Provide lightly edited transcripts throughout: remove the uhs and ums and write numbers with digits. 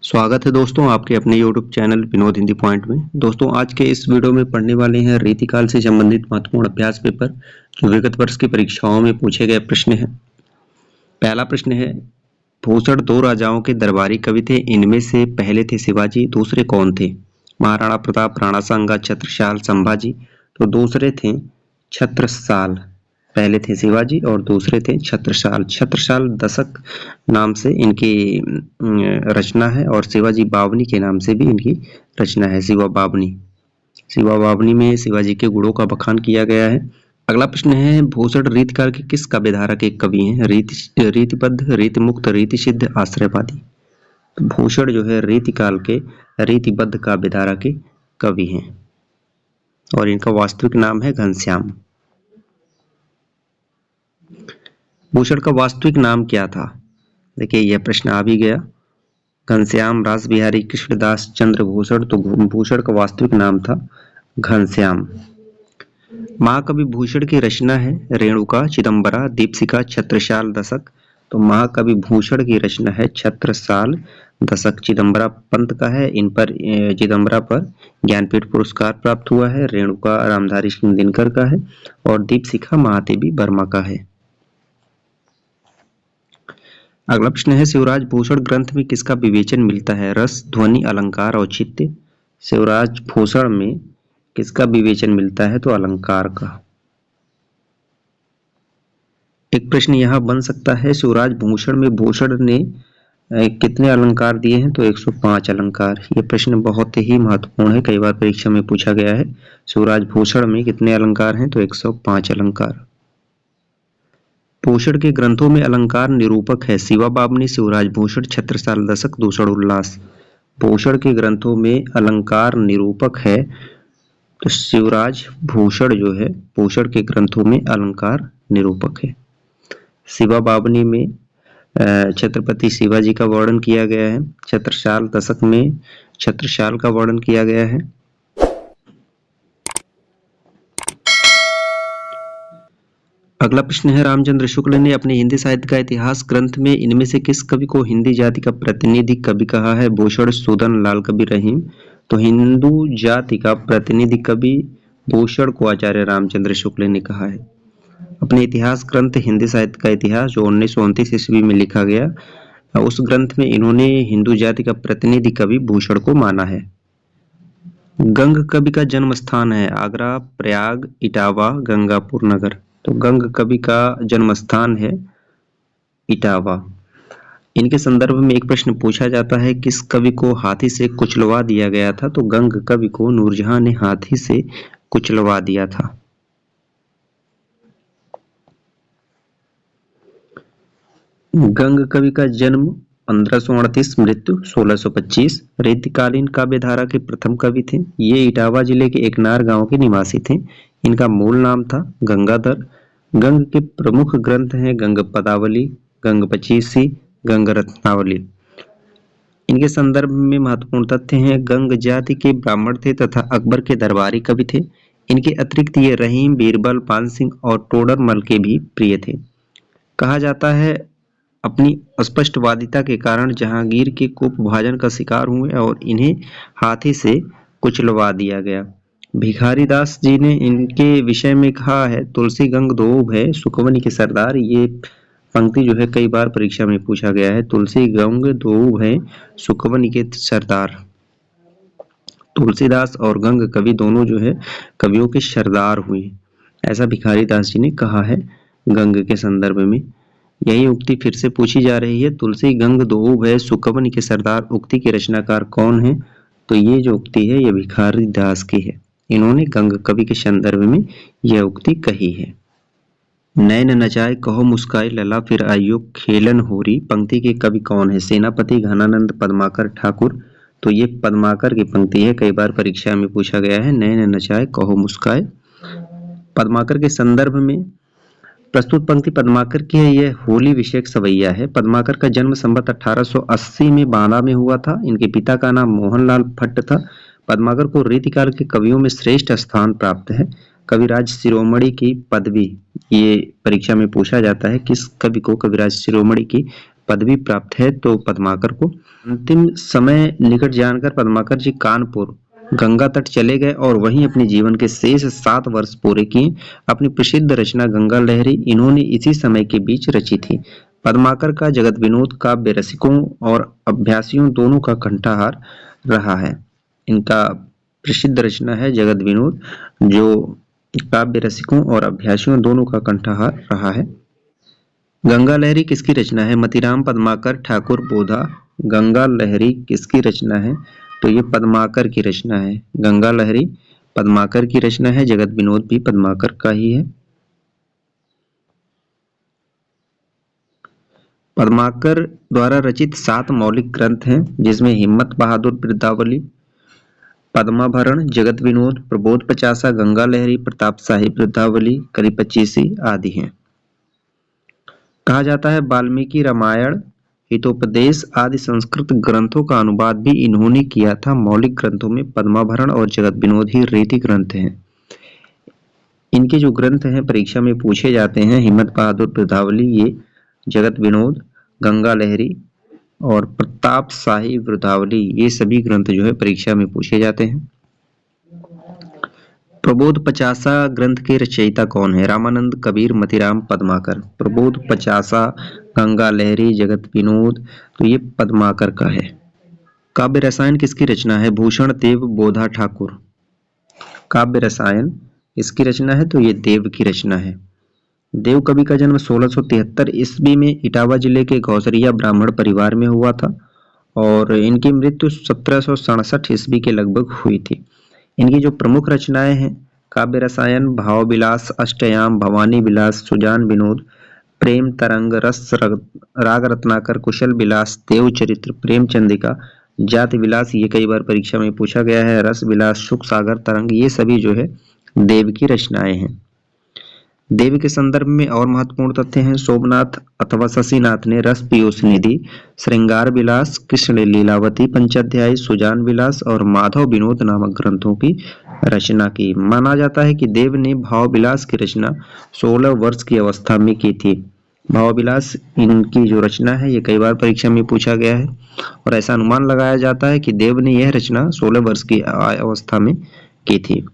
स्वागत है दोस्तों आपके अपने YouTube channel Vinod Hindi point में। दोस्तों आज के इस वीडियो में पढ़ने वाले हैं रीतिकाल से संबंधित महत्वपूर्ण अभ्यास पेपर जो विगत वर्ष की परीक्षाओं में पूछे गए प्रश्न हैं। पहला प्रश्न है, भूषण दो राजाओं के दरबारी कवि थे, इनमें से पहले थे शिवाजी, दूसरे कौन थे? महाराणा प्रताप, राणा सांगा, छत्रसाल, संभाजी। तो दूसरे थे छत्रसाल। पहले थे शिवाजी और दूसरे थे छत्रसाल। छत्रसाल दशक नाम से इनकी रचना है और शिवाजी बावनी के नाम से भी इनकी रचना है, शिवा बावनी। शिवा बावनी में शिवाजी के गुणों का बखान किया गया है। अगला प्रश्न है, भूषण रीतिकाल के किस काव्यधारा के कवि हैं? रीतिबद्ध, रीतिमुक्त, रीतिसिद्ध, आश्रयवादी। तो भूषण जो है रीतिकाल के रीतिबद्ध काव्यधारा के कवि हैं और इनका वास्तविक नाम है घनश्याम। भूषण का वास्तविक नाम क्या था? देखिए यह प्रश्न आ भी गया। घनश्याम रास बिहारी कृष्णदास चंद्र भूषण। तो भूषण का वास्तविक नाम था घनश्याम। महाकवि भूषण की रचना है रेणुका, चिदंबरा, दीपशिखा, छत्रसाल दशक। तो महाकवि भूषण की रचना है छत्रसाल दशक। चिदंबरा पंत का है। इन पर चिदंबरा पर ज्ञानपीठ पुरस्कार प्राप्त हुआ है। रेणुका रामधारी सिंह दिनकर का है और दीपशिखा महादेवी वर्मा का है। अगला प्रश्न है, शिवराज भूषण ग्रंथ में किसका विवेचन मिलता है? रस, ध्वनि, अलंकार, औचित्य। शिवराज भूषण में किसका विवेचन मिलता है? तो अलंकार का। एक प्रश्न यहां बन सकता है, शिवराज भूषण में भूषण ने कितने अलंकार दिए हैं? तो 105 अलंकार। यह प्रश्न बहुत ही महत्वपूर्ण है, कई बार परीक्षा में पूछा गया है। शिवराज भूषण में कितने अलंकार हैं? तो 105 अलंकार। भूषण के ग्रंथों में अलंकार निरूपक है शिवा बावनी, शिवराज भूषण, छत्रसाल दशक, दूषण उल्लास। भूषण के ग्रंथों में अलंकार निरूपक है तो शिवराज भूषण जो है भूषण के ग्रंथों में अलंकार निरूपक है। शिवा बावनी में छत्रपति शिवाजी का वर्णन किया गया है। छत्रसाल दशक में छत्रसाल का वर्णन किया गया है। अगला प्रश्न है, रामचंद्र शुक्ल ने अपने हिंदी साहित्य का इतिहास ग्रंथ में इनमें से किस कवि को हिंदी जाति का प्रतिनिधि कवि कहा है? भूषण, सूदन, लाल कवि, रहीम। तो हिंदू जाति का प्रतिनिधि कवि भूषण को आचार्य रामचंद्र शुक्ल ने कहा है। अपने इतिहास ग्रंथ हिंदी साहित्य का इतिहास जो 1929 ईस्वी में लिखा गया, उस ग्रंथ में इन्होंने हिंदू जाति का प्रतिनिधि कवि भूषण को माना है। गंग कवि का जन्म स्थान है आगरा, प्रयाग, इटावा, गंगापुर नगर। तो गंग कवि का जन्म स्थान है इटावा। इनके संदर्भ में एक प्रश्न पूछा जाता है, किस कवि को हाथी से कुचलवा दिया गया था? तो गंग कवि को नूरजहां ने हाथी से कुचलवा दिया था। गंग कवि का जन्म 1538, मृत्यु 1625। रीतिकालीन काव्यधारा के प्रथम कवि थे। ये इटावा जिले के एकनार गांव के निवासी थे। इनका मूल नाम था गंगाधर। गंग के प्रमुख ग्रंथ हैं गंग पदावली, गंग पचीसी, गंग रत्नावली। इनके संदर्भ में महत्वपूर्ण तथ्य हैं, गंग जाति के ब्राह्मण थे तथा अकबर के दरबारी कवि थे। इनके अतिरिक्त ये रहीम, बीरबल, पान सिंह और टोडरमल के भी प्रिय थे। कहा जाता है अपनी अस्पष्टवादिता के कारण जहांगीर के कुपभाजन का शिकार हुए और इन्हें हाथी से कुचलवा दिया गया। भिखारी दास जी ने इनके विषय में कहा है, तुलसी गंग दो है सुकवनी के सरदार। ये पंक्ति जो है कई बार परीक्षा में पूछा गया है, तुलसी गंग दो है सुकवनी के सरदार। तुलसीदास और गंग कवि दोनों जो है कवियों के सरदार हुए, ऐसा भिखारी दास जी ने कहा है गंग के संदर्भ में। यही उक्ति फिर से पूछी जा रही है, तुलसी गंग दो है सुकवनी के सरदार। उक्ति के रचनाकार कौन है? तो ये जो उक्ति है ये भिखारी दास की है। इन्होंने गंग कवि के संदर्भ में यह उक्ति कही है। नैन नचाए कहो मुस्काई लला फिर आइयो खेलन होरी। पंक्ति के कवि कौन है? सेनापति, घनानंद, पद्माकर, ठाकुर। तो ये पद्माकर की पंक्ति है, कई बार परीक्षा में पूछा गया है। नैन नचाए कहो मुस्काए, पद्माकर के संदर्भ में प्रस्तुत पंक्ति पद्माकर की है। यह होली विषयक सवैया है। पद्माकर का जन्म संवत 1880 में बांदा में हुआ था। इनके पिता का नाम मोहनलाल भट्ट था। पद्माकर को रीतिकाल के कवियों में श्रेष्ठ स्थान प्राप्त है। कविराज शिरोमणि की पदवी, ये परीक्षा में पूछा जाता है, किस कवि को कविराज शिरोमणि की पदवी प्राप्त है तो पद्माकर को। अंतिम समय निकट जानकर पद्माकर जी कानपुर गंगा तट चले गए और वहीं अपने जीवन के शेष 7 वर्ष पूरे किए। अपनी प्रसिद्ध रचना गंगा लहरी इन्होंने इसी समय के बीच रची थी। पद्माकर का जगत विनोद काव्य रसिकों और अभ्यासियों दोनों का कंठहार रहा है। इनका प्रसिद्ध रचना है जगत विनोद, जो काव्य रसिकों और अभ्यासियों दोनों का कंठहार रहा है। गंगा लहरी किसकी रचना है? मतीराम पद्माकर ठाकुर बोधा। गंगा लहरी किसकी रचना है? तो ये पद्माकर की रचना है। गंगा लहरी पद्माकर की रचना है। जगत विनोद भी पद्माकर का ही है। पद्माकर द्वारा रचित 7 मौलिक ग्रंथ हैं, जिसमें हिम्मत बहादुर बिरदावली, पद्माभरण, जगत विनोद, प्रबोध पचासा, गंगा लहरी, प्रताप शाही बिरदावली, करीपचीसी आदि हैं। कहा जाता है वाल्मीकि रामायण, हितोपदेश आदि संस्कृत ग्रंथों का अनुवाद भी इन्होंने किया था। मौलिक ग्रंथों में पद्माभरण और जगत विनोद ही रीति ग्रंथ हैं। इनके जो ग्रंथ हैं परीक्षा में पूछे जाते हैं, हिम्मत बहादुर बिरदावली, ये जगत विनोद, गंगा लहरी और प्रताप शाही बिरदावली, ये सभी ग्रंथ जो है परीक्षा में पूछे जाते हैं। प्रबोध पचासा ग्रंथ के रचयिता कौन है? रामानंद, कबीर, मतीराम, पद्माकर। प्रबोध पचासा, गंगा लहरी, जगत विनोद, तो ये पद्माकर का है। काव्य रसायन किसकी रचना है? भूषण देव, बोधा ठाकुर। काव्य रसायन किसकी रचना है? तो ये देव की रचना है। देव कवि का जन्म 1673 ईस्वी में इटावा जिले के गौसरिया ब्राह्मण परिवार में हुआ था और इनकी मृत्यु 1767 ईस्वी के लगभग हुई थी। इनकी जो प्रमुख रचनाएं हैं, काव्य रसायन, भाव विलास, अष्टयाम, भवानी विलास, सुजान विनोद, प्रेम तरंग, रस राग रत्नाकर, कुशल विलास, देव चरित्र, प्रेम चंदिका, जाति विलास, ये कई बार परीक्षा में पूछा गया है, रस विलास, सुख सागर तरंग, ये सभी जो है देव की रचनाएं हैं। देव के संदर्भ में और महत्वपूर्ण तथ्य हैं, सोमनाथ अथवा शशिनाथ ने रस पीयूष निधि, श्रृंगार विलास, कृष्ण लीलावती, पंचाध्यायी, सुजान विलास और माधव विनोद नामक ग्रंथों की रचना की। माना जाता है कि देव ने भाव विलास की रचना 16 वर्ष की अवस्था में की थी। भाव विलास इनकी जो रचना है ये कई बार परीक्षा में पूछा गया है और ऐसा अनुमान लगाया जाता है कि देव ने यह रचना 16 वर्ष की अवस्था में की थी।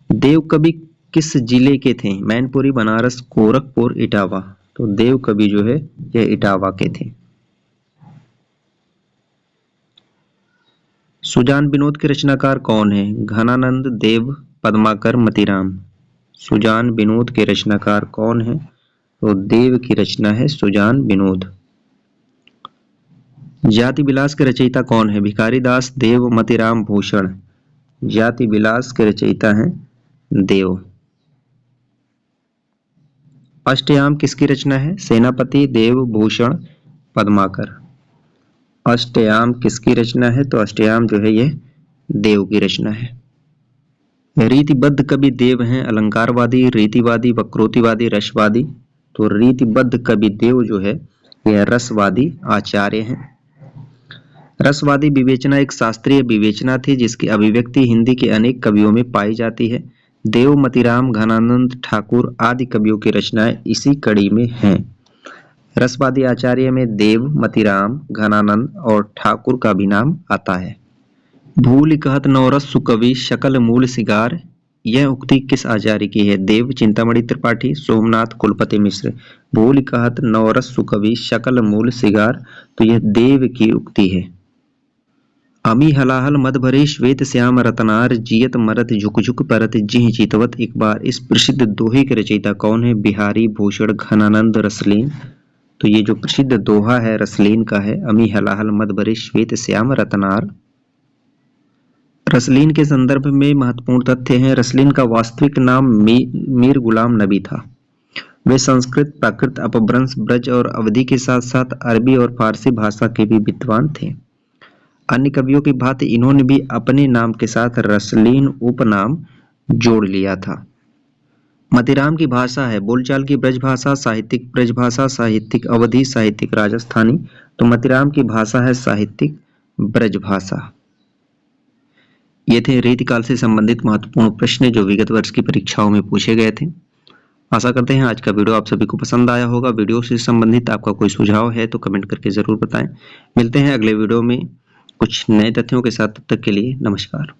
देव कवि किस जिले के थे? मैनपुरी, बनारस, गोरखपुर, इटावा। तो देव कवि जो है यह इटावा के थे। सुजान विनोद के रचनाकार कौन है? घनानंद, देव, पद्माकर, मतीराम। सुजान विनोद के रचनाकार कौन है? तो देव की रचना है सुजान विनोद। जाति विलास के रचयिता कौन है? भिखारी दास, देव, मतीराम, भूषण। जाति विलास के रचयिता हैं देव। अष्टयाम किसकी रचना है? सेनापति, देव, भूषण, पद्माकर। अष्टयाम किसकी रचना है? तो अष्टयाम जो है यह देव की रचना है। रीतिबद्ध कवि देव हैं, अलंकारवादी, रीतिवादी, वक्रोतिवादी, रसवादी। तो रीतिबद्ध कवि देव जो है यह रसवादी आचार्य हैं। रसवादी विवेचना एक शास्त्रीय विवेचना थी जिसकी अभिव्यक्ति हिंदी के अनेक कवियों में पाई जाती है। देव, मतीराम, घनानंद, ठाकुर आदि कवियों की रचनाएं इसी कड़ी में हैं। रसवादी आचार्य में देव, मतीराम, घनानंद और ठाकुर का भी नाम आता है। भूल कहत नवरस सुकवि शकल मूल सिगार, यह उक्ति किस आचार्य की है? देव, चिंतामणि त्रिपाठी, सोमनाथ, कुलपति मिश्र। भूल कहत नवरस सुकवि शकल मूल सिगार, तो यह देव की उक्ति है। अमी हलाहल मद भरे श्वेत श्याम रतनार, जियत मरत झुक झुक परत जिह चितवत एक बार। इस प्रसिद्ध दोहे के रचयिता कौन है? बिहारी, भूषण, घनानंद, रसलीन। तो ये जो प्रसिद्ध दोहा है रसलीन का है, अमी हलाहल मद भरे श्वेत श्याम रतनार। रसलीन के संदर्भ में महत्वपूर्ण तथ्य हैं, रसलीन का वास्तविक नाम मीर गुलाम नबी था। वे संस्कृत, प्राकृत, अपभ्रंश, ब्रज और अवधी के साथ साथ अरबी और फारसी भाषा के भी विद्वान थे। अन्य कवियों की भांति इन्होंने भी अपने नाम के साथ रसलीन उपनाम जोड़ लिया था। मतीराम की भाषा है बोलचाल की ब्रजभाषा, साहित्यिक ब्रजभाषा, साहित्यिक अवधी, साहित्यिक राजस्थानी। तो मतीराम की भाषा है साहित्यिक ब्रजभाषा। ये थे रीतिकाल से संबंधित महत्वपूर्ण प्रश्न जो विगत वर्ष की परीक्षाओं में पूछे गए थे। आशा करते हैं आज का वीडियो आप सभी को पसंद आया होगा। वीडियो से संबंधित आपका कोई सुझाव है तो कमेंट करके ज़रूर बताएं। मिलते हैं अगले वीडियो में कुछ नए तथ्यों के साथ। तब तक के लिए नमस्कार।